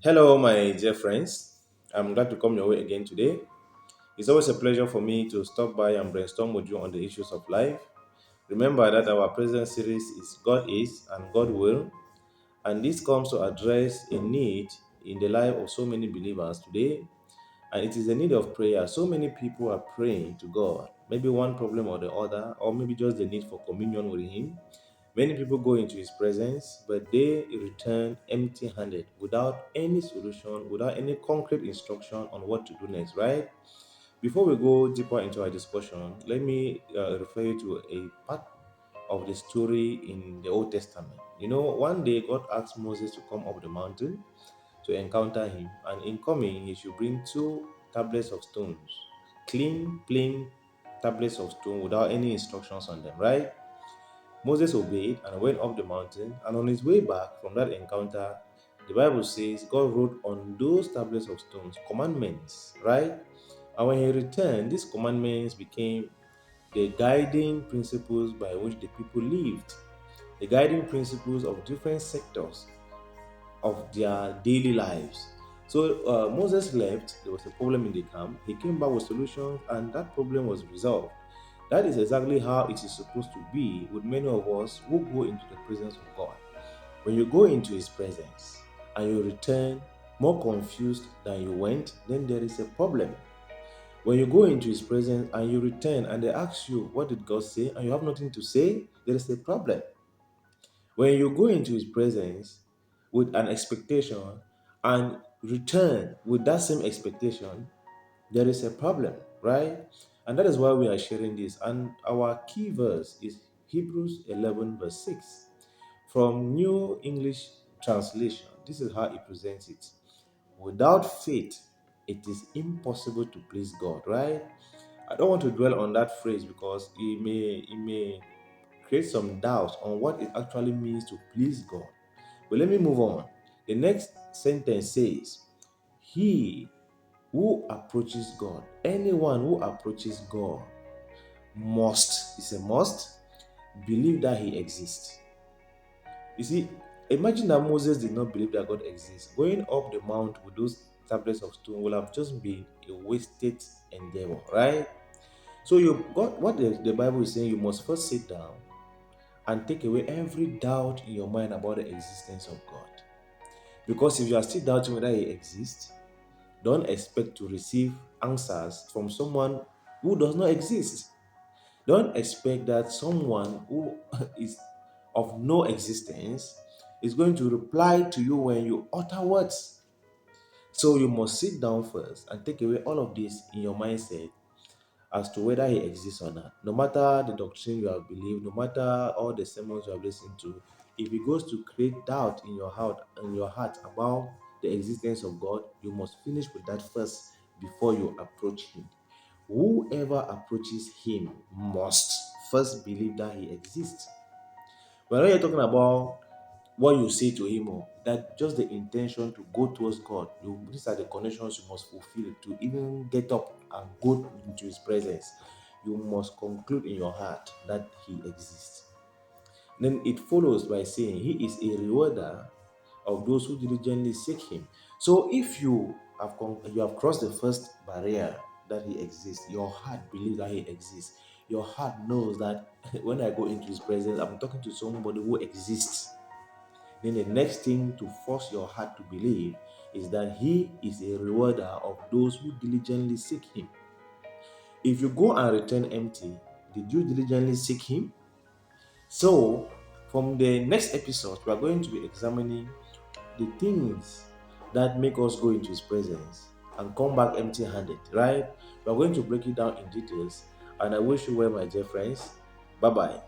Hello, my dear friends. I'm glad to come your way again today. It's always a pleasure for me to stop by and brainstorm with you on the issues of life. Remember that our present series is God is and God will, and this comes to address a need in the life of so many believers today, and it is a need of prayer. So many people are praying to God, maybe one problem or the other, or maybe just the need for communion with Him. Many people go into His presence, but they return empty handed without any solution, without any concrete instruction on what to do next, right? Before we go deeper into our discussion, let me refer you to a part of the story in the Old Testament. One day God asked Moses to come up the mountain to encounter Him, and in coming, he should bring two tablets of stones, clean, plain tablets of stone without any instructions on them, right? Moses obeyed and went up the mountain, and on his way back from that encounter, the Bible says God wrote on those tablets of stones commandments, right? And when he returned, these commandments became the guiding principles by which the people lived, the guiding principles of different sectors of their daily lives. So Moses left, there was a problem in the camp. He came back with solutions, and that problem was resolved. That is exactly how it is supposed to be with many of us who go into the presence of God. When you go into His presence and you return more confused than you went, then there is a problem. When you go into His presence and you return and they ask you, what did God say? And you have nothing to say, there is a problem. When you go into His presence with an expectation and return with that same expectation, there is a problem, right? And that is why we are sharing this. And our key verse is Hebrews 11, verse 6. From New English Translation, this is how it presents it. Without faith, it is impossible to please God, right? I don't want to dwell on that phrase because it may create some doubts on what it actually means to please God. But let me move on. The next sentence says, He who approaches God, anyone who approaches God must, it's a must, believe that He exists. You see, imagine that Moses did not believe that God exists. Going up the mount with those tablets of stone will have just been a wasted endeavor, right? So you got what the Bible is saying, you must first sit down and take away every doubt in your mind about the existence of God. Because if you are still doubting whether He exists, don't expect to receive answers from someone who does not exist. Don't expect that someone who is of no existence is going to reply to you when you utter words. So you must sit down first and take away all of this in your mindset as to whether He exists or not. No matter the doctrine you have believed, no matter all the sermons you have listened to, if it goes to create doubt in your heart about the existence of God, you must finish with that first before you approach Him. Whoever approaches Him must first believe that He exists. We're not here talking about what you say to Him, or that just the intention to go towards God. These are the conditions you must fulfill to even get up and go into His presence. You must conclude in your heart that He exists. Then it follows by saying He is a rewarder of those who diligently seek Him. So if you have crossed the first barrier that He exists, your heart believes that He exists. Your heart knows that when I go into His presence, I'm talking to somebody who exists. Then the next thing to force your heart to believe is that He is a rewarder of those who diligently seek Him. If you go and return empty, did you diligently seek Him? So, from the next episode, we are going to be examining the things that make us go into His presence and come back empty handed, right? We are going to break it down in details, and I wish you well, my dear friends. Bye bye.